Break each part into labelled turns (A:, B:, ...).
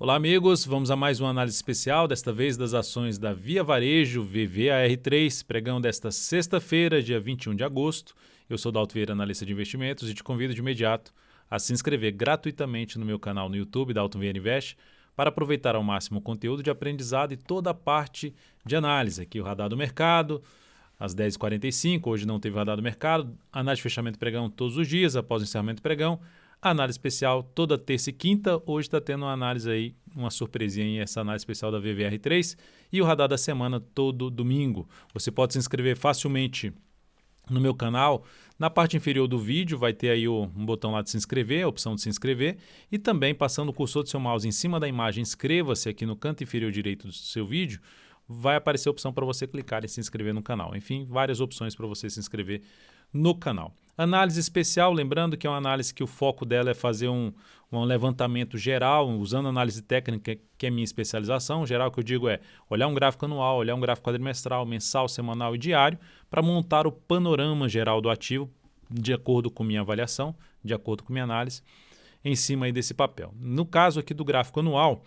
A: Olá amigos, vamos a mais uma análise especial, desta vez das ações da Via Varejo VVAR3, pregão desta sexta-feira, dia 21 de agosto. Eu sou Dalto Vieira, analista de investimentos, e te convido de imediato a se inscrever gratuitamente no meu canal no YouTube, Dalto Vieira Invest, para aproveitar ao máximo o conteúdo de aprendizado e toda a parte de análise. Aqui o radar do mercado, às 10h45, hoje não teve radar do mercado, análise de fechamento pregão todos os dias após o encerramento do pregão, análise especial toda terça e quinta. Hoje está tendo uma análise aí, uma surpresinha aí, essa análise especial da VVR3 e o radar da semana todo domingo. Você pode se inscrever facilmente no meu canal. Na parte inferior do vídeo vai ter aí um botão lá de se inscrever, a opção de se inscrever, e também passando o cursor do seu mouse em cima da imagem, inscreva-se aqui no canto inferior direito do seu vídeo, vai aparecer a opção para você clicar e se inscrever no canal. Enfim, várias opções para você se inscrever no canal. Análise especial, lembrando que é uma análise que o foco dela é fazer um levantamento geral, usando análise técnica, que é minha especialização. Geral, que eu digo é olhar um gráfico anual, olhar um gráfico quadrimestral, mensal, semanal e diário, para montar o panorama geral do ativo, de acordo com minha avaliação, de acordo com minha análise, em cima aí desse papel. No caso aqui do gráfico anual,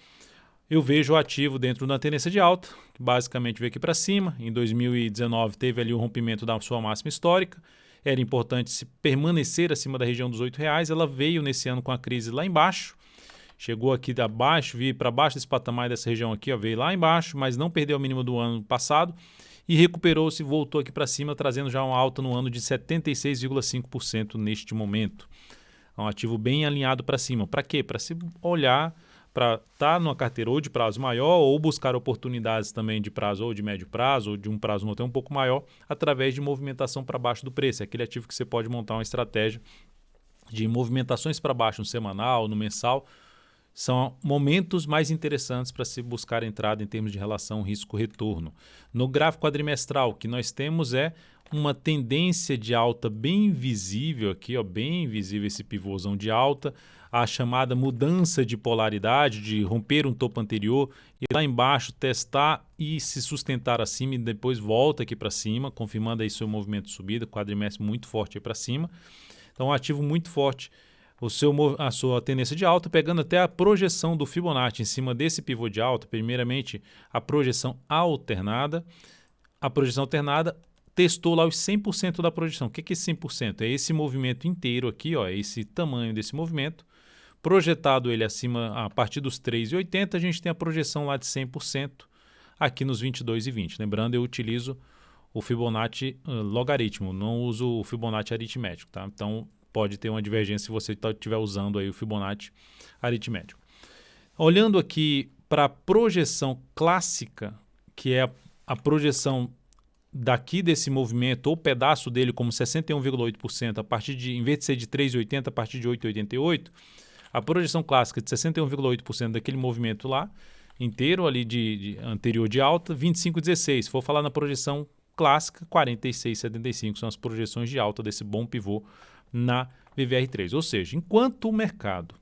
A: eu vejo o ativo dentro da tendência de alta, que basicamente veio aqui para cima. Em 2019 teve ali o rompimento da sua máxima histórica. Era importante se permanecer acima da região dos R$8. Ela veio nesse ano com a crise lá embaixo, chegou aqui da baixo, veio para baixo desse patamar dessa região aqui, ó, veio lá embaixo, mas não perdeu o mínimo do ano passado e recuperou-se e voltou aqui para cima, trazendo já uma alta no ano de 76,5% neste momento. É um ativo bem alinhado para cima. Para quê? Para se olhar, para estar numa carteira ou de prazo maior ou buscar oportunidades também de prazo ou de médio prazo ou de um prazo até um pouco maior através de movimentação para baixo do preço. É aquele ativo que você pode montar uma estratégia de movimentações para baixo no semanal, no mensal. São momentos mais interessantes para se buscar entrada em termos de relação risco-retorno. No gráfico quadrimestral, o que nós temos é uma tendência de alta bem visível aqui, ó, bem visível esse pivôzão de alta, a chamada mudança de polaridade, de romper um topo anterior e lá embaixo testar e se sustentar acima e depois volta aqui para cima, confirmando aí seu movimento de subida, quadrimestre muito forte aí para cima. Então, um ativo muito forte, a sua tendência de alta, pegando até a projeção do Fibonacci em cima desse pivô de alta. Primeiramente, a projeção alternada. A projeção alternada testou lá os 100% da projeção. O que é esse 100%? É esse movimento inteiro aqui, ó, é esse tamanho desse movimento. Projetado ele acima, a partir dos 3,80, a gente tem a projeção lá de 100% aqui nos 22,20. Lembrando, eu utilizo o Fibonacci logaritmo, não uso o Fibonacci aritmético, tá? Então, pode ter uma divergência se você estiver usando aí o Fibonacci aritmético. Olhando aqui para a projeção clássica, que é a projeção daqui desse movimento, ou pedaço dele como 61,8%, a partir de, em vez de ser de 3,80, a partir de 8,88%, a projeção clássica de 61,8% daquele movimento lá, inteiro ali anterior de alta, 25,16%. Se for falar na projeção clássica, 46,75% são as projeções de alta desse bom pivô na VVR3. Ou seja, enquanto o mercado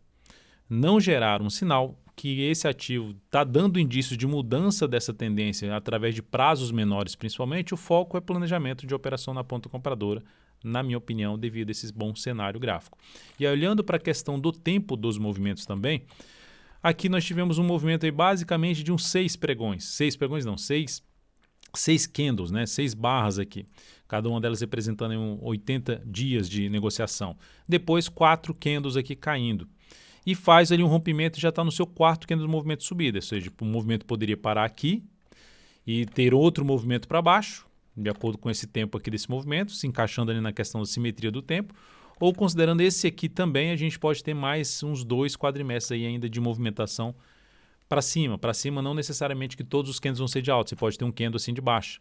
A: não gerar um sinal que esse ativo está dando indícios de mudança dessa tendência através de prazos menores, principalmente, o foco é planejamento de operação na ponta compradora, na minha opinião, devido a esse bom cenário gráfico. E aí, olhando para a questão do tempo dos movimentos também, aqui nós tivemos um movimento aí basicamente de uns 6 pregões. 6 pregões não, 6 candles, né? 6 barras aqui, cada uma delas representando 80 dias de negociação. Depois 4 candles aqui caindo. E faz ali um rompimento e já está no seu quarto candle do movimento de subida. Ou seja, o movimento poderia parar aqui e ter outro movimento para baixo, de acordo com esse tempo aqui desse movimento, se encaixando ali na questão da simetria do tempo. Ou considerando esse aqui também, a gente pode ter mais uns 2 quadrimestres aí ainda de movimentação para cima. Para cima não necessariamente que todos os candles vão ser de alta, você pode ter um candle assim de baixa,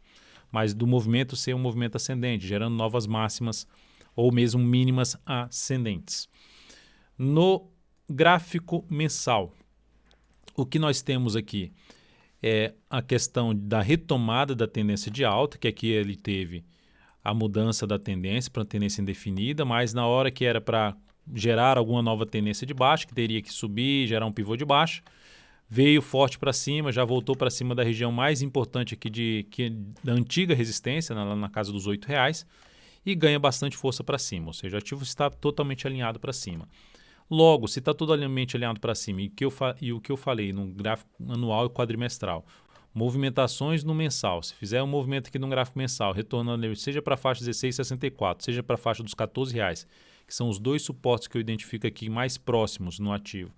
A: mas do movimento ser um movimento ascendente, gerando novas máximas ou mesmo mínimas ascendentes. No gráfico mensal, o que nós temos aqui é a questão da retomada da tendência de alta, que aqui ele teve a mudança da tendência para uma tendência indefinida, mas na hora que era para gerar alguma nova tendência de baixa, que teria que subir, gerar um pivô de baixa, veio forte para cima, já voltou para cima da região mais importante aqui da antiga resistência, na casa dos R$8, e ganha bastante força para cima, ou seja, o ativo está totalmente alinhado para cima. Logo, se está totalmente alinhado para cima e o que eu falei no gráfico anual e quadrimestral, movimentações no mensal, se fizer um movimento aqui no gráfico mensal, retornando seja para a faixa 16,64, seja para a faixa dos R$ 14, que são os dois suportes que eu identifico aqui mais próximos no ativo,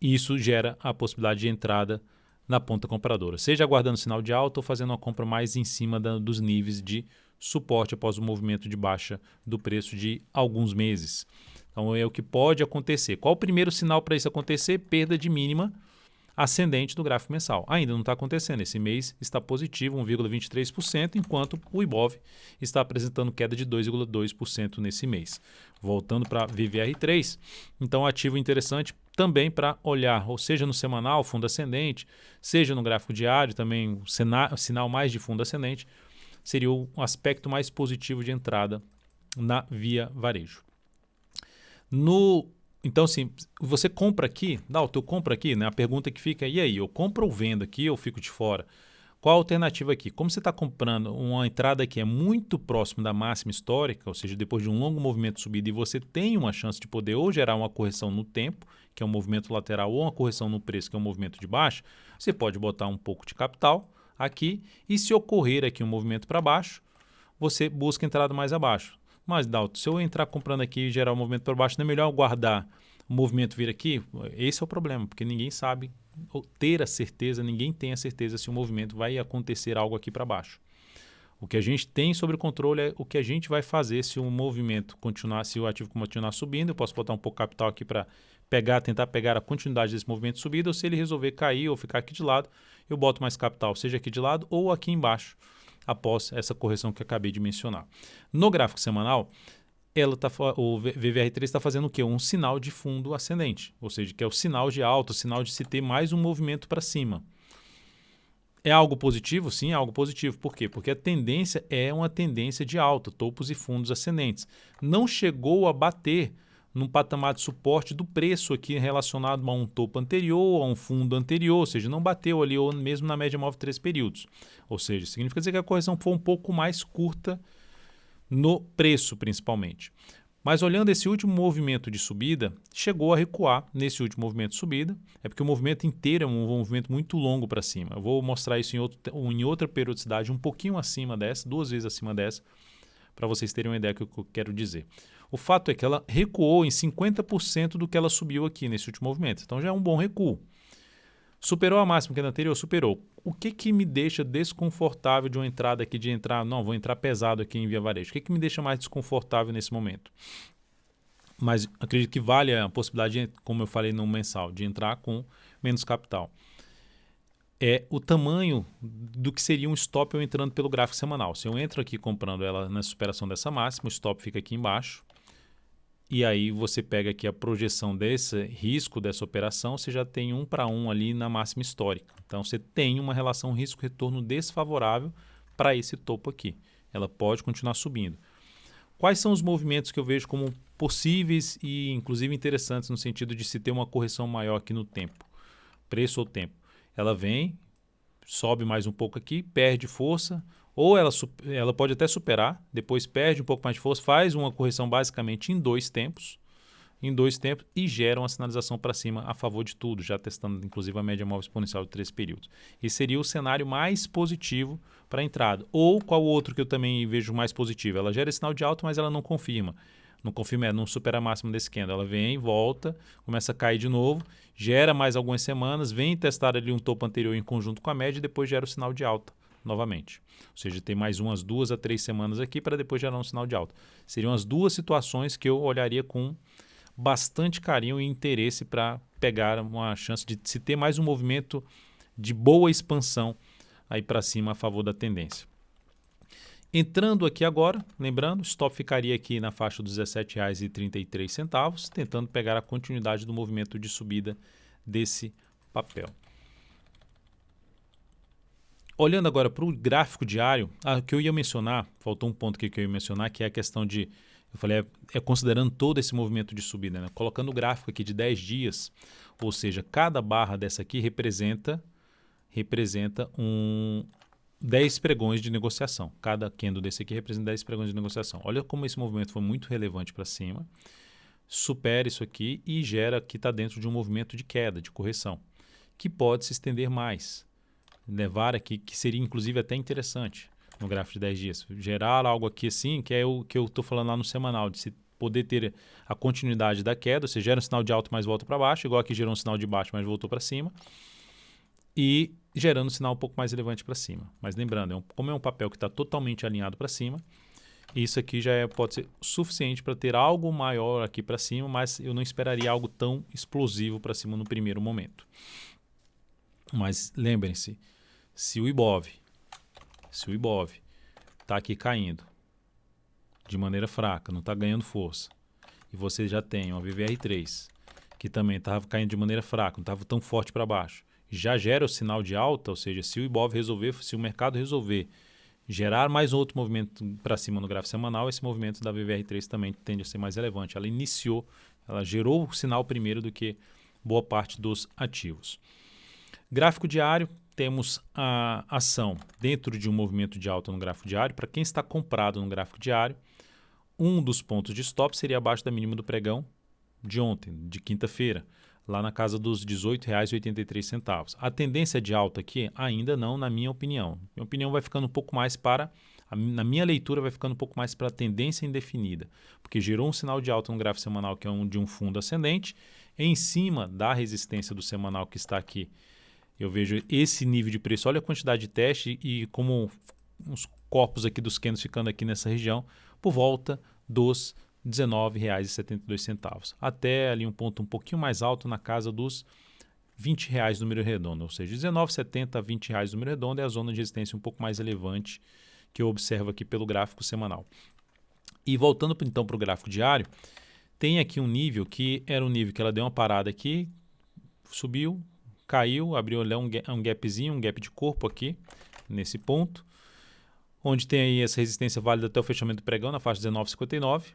A: isso gera a possibilidade de entrada na ponta compradora, seja aguardando sinal de alta ou fazendo uma compra mais em cima dos níveis de suporte após o movimento de baixa do preço de alguns meses. Então é o que pode acontecer. Qual o primeiro sinal para isso acontecer? Perda de mínima ascendente do gráfico mensal. Ainda não está acontecendo. Esse mês está positivo, 1,23%, enquanto o Ibov está apresentando queda de 2,2% nesse mês. Voltando para VVR3, então ativo interessante também para olhar, ou seja no semanal, fundo ascendente, seja no gráfico diário, também o sinal mais de fundo ascendente, seria um aspecto mais positivo de entrada na Via Varejo. Então, assim, você compra aqui, eu compro aqui, né? A pergunta que fica, e aí, eu compro ou vendo aqui ou fico de fora? Qual a alternativa aqui? Como você está comprando uma entrada que é muito próximo da máxima histórica, ou seja, depois de um longo movimento de subida e você tem uma chance de poder ou gerar uma correção no tempo, que é um movimento lateral, ou uma correção no preço, que é um movimento de baixa, você pode botar um pouco de capital aqui e se ocorrer aqui um movimento para baixo, você busca entrada mais abaixo. Mas, Dalton, se eu entrar comprando aqui e gerar um movimento para baixo, não é melhor guardar o movimento vir aqui? Esse é o problema, porque ninguém sabe ou ter a certeza, ninguém tem a certeza se o movimento vai acontecer algo aqui para baixo. O que a gente tem sobre o controle é o que a gente vai fazer se o movimento continuar, se o ativo continuar subindo. Eu posso botar um pouco de capital aqui para tentar pegar a continuidade desse movimento de subida, ou se ele resolver cair ou ficar aqui de lado, eu boto mais capital, seja aqui de lado ou aqui embaixo, após essa correção que eu acabei de mencionar. No gráfico semanal, o VVR3 está fazendo o quê? Um sinal de fundo ascendente, ou seja, que é o sinal de alta, o sinal de se ter mais um movimento para cima. É algo positivo? Sim, é algo positivo. Por quê? Porque a tendência é uma tendência de alta, topos e fundos ascendentes. Não chegou a bater num patamar de suporte do preço aqui relacionado a um topo anterior, a um fundo anterior, ou seja, não bateu ali ou mesmo na média móvel de 3 períodos. Ou seja, significa dizer que a correção foi um pouco mais curta no preço principalmente. Mas olhando esse último movimento de subida, chegou a recuar nesse último movimento de subida, é porque o movimento inteiro é um movimento muito longo para cima. Eu vou mostrar isso em outra periodicidade, um pouquinho acima dessa, 2 vezes acima dessa, para vocês terem uma ideia do que eu quero dizer. O fato é que ela recuou em 50% do que ela subiu aqui nesse último movimento. Então já é um bom recuo. Superou a máxima que era anterior? Superou. O que me deixa desconfortável de uma entrada aqui, vou entrar pesado aqui em Via Varejo. O que me deixa mais desconfortável nesse momento? Mas acredito que vale a possibilidade, como eu falei no mensal, de entrar com menos capital. É o tamanho do que seria um stop eu entrando pelo gráfico semanal. Se eu entro aqui comprando ela na superação dessa máxima, o stop fica aqui embaixo. E aí você pega aqui a projeção desse risco dessa operação, você já tem 1 para 1 ali na máxima histórica. Então você tem uma relação risco-retorno desfavorável para esse topo aqui. Ela pode continuar subindo. Quais são os movimentos que eu vejo como possíveis e inclusive interessantes no sentido de se ter uma correção maior aqui no tempo? Preço ou tempo? Ela vem, sobe mais um pouco aqui, perde força, ou ela pode até superar, depois perde um pouco mais de força, faz uma correção basicamente em dois tempos e gera uma sinalização para cima a favor de tudo, já testando inclusive a média móvel exponencial de 3 períodos. Esse seria o cenário mais positivo para a entrada. Ou qual outro que eu também vejo mais positivo? Ela gera sinal de alta, mas ela não confirma. Não confirma, não supera a máxima desse candle. Ela vem, volta, começa a cair de novo, gera mais algumas semanas, vem testar ali um topo anterior em conjunto com a média e depois gera o sinal de alta novamente. Ou seja, tem mais umas 2 a 3 semanas aqui para depois gerar um sinal de alta. Seriam as duas situações que eu olharia com bastante carinho e interesse para pegar uma chance de se ter mais um movimento de boa expansão aí para cima a favor da tendência. Entrando aqui agora, lembrando, o stop ficaria aqui na faixa dos R$ 17,33, tentando pegar a continuidade do movimento de subida desse papel. Olhando agora para o gráfico diário, que eu ia mencionar, faltou um ponto aqui que eu ia mencionar, que é a questão de, eu falei, considerando todo esse movimento de subida, né? Colocando o gráfico aqui de 10 dias, ou seja, cada barra dessa aqui representa 10 pregões de negociação. Cada candle desse aqui representa 10 pregões de negociação. Olha como esse movimento foi muito relevante para cima. supera isso aqui e gera que está dentro de um movimento de queda, de correção, que pode se estender mais, levar aqui, que seria inclusive até interessante no gráfico de 10 dias, gerar algo aqui assim, que é o que eu estou falando lá no semanal, de se poder ter a continuidade da queda, você gera um sinal de alto, mas volta para baixo, igual aqui gerou um sinal de baixo, mas voltou para cima, e gerando um sinal um pouco mais relevante para cima. Mas lembrando, como é um papel que está totalmente alinhado para cima, isso aqui já pode ser suficiente para ter algo maior aqui para cima, mas eu não esperaria algo tão explosivo para cima no primeiro momento. Mas lembrem-se, se o Ibov está aqui caindo de maneira fraca, não está ganhando força, e você já tem uma VVR3 que também estava caindo de maneira fraca, não estava tão forte para baixo, já gera o sinal de alta, ou seja, se o Ibov resolver, se o mercado resolver gerar mais outro movimento para cima no gráfico semanal, esse movimento da VVR3 também tende a ser mais relevante. Ela gerou o sinal primeiro do que boa parte dos ativos. Gráfico diário, temos a ação dentro de um movimento de alta no gráfico diário. Para quem está comprado no gráfico diário, um dos pontos de stop seria abaixo da mínima do pregão de ontem, de quinta-feira, lá na casa dos R$ 18,83. A tendência de alta aqui ainda não, na minha opinião. Minha opinião vai ficando um pouco mais na minha leitura vai ficando um pouco mais para a tendência indefinida, porque gerou um sinal de alta no gráfico semanal que é de um fundo ascendente, em cima da resistência do semanal que está aqui. Eu vejo esse nível de preço, olha a quantidade de teste e como os corpos aqui dos candles ficando aqui nessa região, por volta dos R$ 19,72, até ali um ponto um pouquinho mais alto na casa dos R$ 20 número redondo, ou seja, R$19,70 a R$ 20 número redondo é a zona de resistência um pouco mais relevante que eu observo aqui pelo gráfico semanal. E voltando então para o gráfico diário, tem aqui um nível que era um nível que ela deu uma parada aqui, subiu, caiu, abriu um gapzinho, um gap de corpo aqui, nesse ponto, onde tem aí essa resistência válida até o fechamento do pregão na faixa 19,59.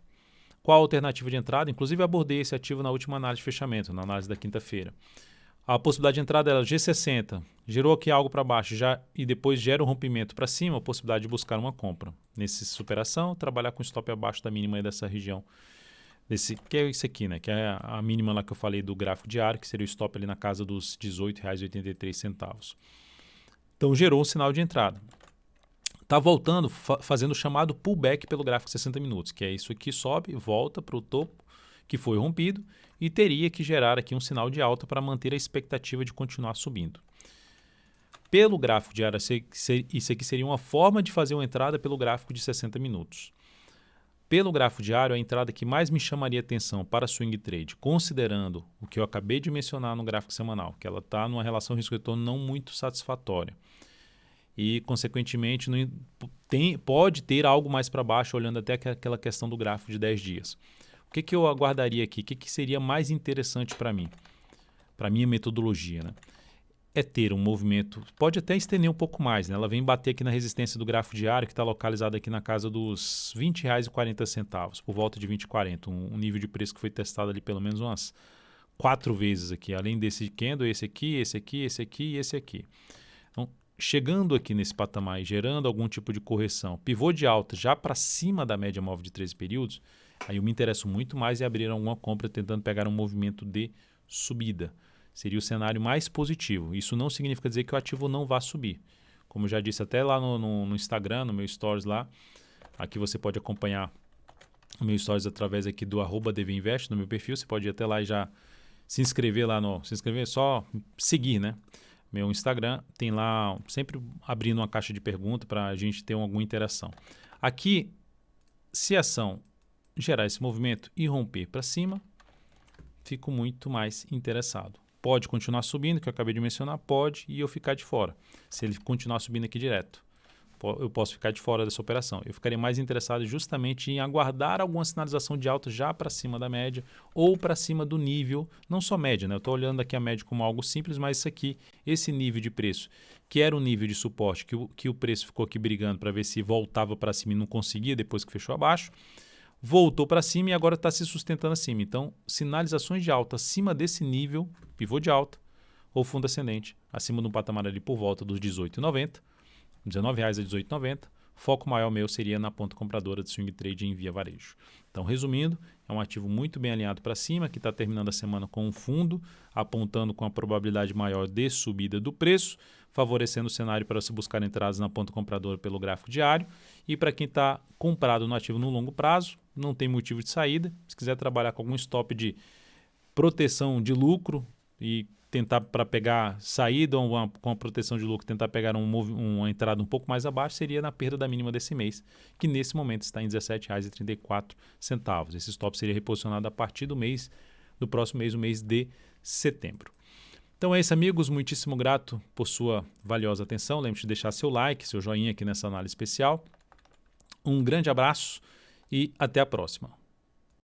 A: Qual a alternativa de entrada? Inclusive abordei esse ativo na última análise de fechamento, na análise da quinta-feira. A possibilidade de entrada era G60, gerou aqui algo para baixo e depois gera um rompimento para cima, a possibilidade de buscar uma compra. Nessa superação, trabalhar com stop abaixo da mínima dessa região. Que é isso aqui, né? Que é a mínima lá que eu falei do gráfico diário, que seria o stop ali na casa dos R$ 18,83. Então gerou um sinal de entrada. Está voltando, fazendo o chamado pullback pelo gráfico de 60 minutos, que é isso aqui, sobe, volta para o topo, que foi rompido, e teria que gerar aqui um sinal de alta para manter a expectativa de continuar subindo. Pelo gráfico diário, isso aqui seria uma forma de fazer uma entrada pelo gráfico de 60 minutos. Pelo gráfico diário, a entrada que mais me chamaria atenção para swing trade, considerando o que eu acabei de mencionar no gráfico semanal, que ela está numa relação risco-retorno não muito satisfatória. E, consequentemente, pode ter algo mais para baixo, olhando até aquela questão do gráfico de 10 dias. O que eu aguardaria aqui? O que seria mais interessante para mim? Para a minha metodologia, né? É ter um movimento, pode até estender um pouco mais, né? Ela vem bater aqui na resistência do gráfico diário, que está localizada aqui na casa dos R$ 20,40, por volta de 20,40, um nível de preço que foi testado ali pelo menos umas 4 vezes aqui, além desse candle, esse aqui, esse aqui, esse aqui e esse aqui. Então, chegando aqui nesse patamar e gerando algum tipo de correção, pivô de alta já para cima da média móvel de 13 períodos, aí eu me interesso muito mais em abrir alguma compra tentando pegar um movimento de subida. Seria o cenário mais positivo. Isso não significa dizer que o ativo não vá subir. Como eu já disse até lá no Instagram, no meu stories lá, aqui você pode acompanhar o meu stories através aqui do @dvinvest no meu perfil, você pode ir até lá e já se inscrever lá só seguir, né? Meu Instagram tem lá sempre abrindo uma caixa de pergunta para a gente ter alguma interação. Aqui, se a ação gerar esse movimento e romper para cima, fico muito mais interessado. Pode continuar subindo, que eu acabei de mencionar, pode, e eu ficar de fora. Se ele continuar subindo aqui direto, eu posso ficar de fora dessa operação. Eu ficaria mais interessado justamente em aguardar alguma sinalização de alta já para cima da média ou para cima do nível, não só média, né? Eu estou olhando aqui a média como algo simples, mas isso aqui, esse nível de preço, que era um nível de suporte, que o preço ficou aqui brigando para ver se voltava para cima e não conseguia depois que fechou abaixo, voltou para cima e agora está se sustentando acima. Então, sinalizações de alta acima desse nível, pivô de alta ou fundo ascendente, acima de um patamar ali por volta dos R$ 18,90, R$ 19,00 a R$ 18,90, foco maior meu seria na ponta compradora de swing trade em via varejo. Então, resumindo, é um ativo muito bem alinhado para cima, que está terminando a semana com um fundo, apontando com a probabilidade maior de subida do preço, favorecendo o cenário para se buscar entradas na ponta compradora pelo gráfico diário. E para quem está comprado no ativo no longo prazo, não tem motivo de saída. Se quiser trabalhar com algum stop de proteção de lucro e tentar para pegar saída ou com a proteção de lucro, tentar pegar uma entrada um pouco mais abaixo, seria na perda da mínima desse mês, que nesse momento está em R$ 17,34. Esse stop seria reposicionado a partir do próximo mês, o mês de setembro. Então é isso, amigos. Muitíssimo grato por sua valiosa atenção. Lembre-se de deixar seu like, seu joinha aqui nessa análise especial. Um grande abraço e até a próxima.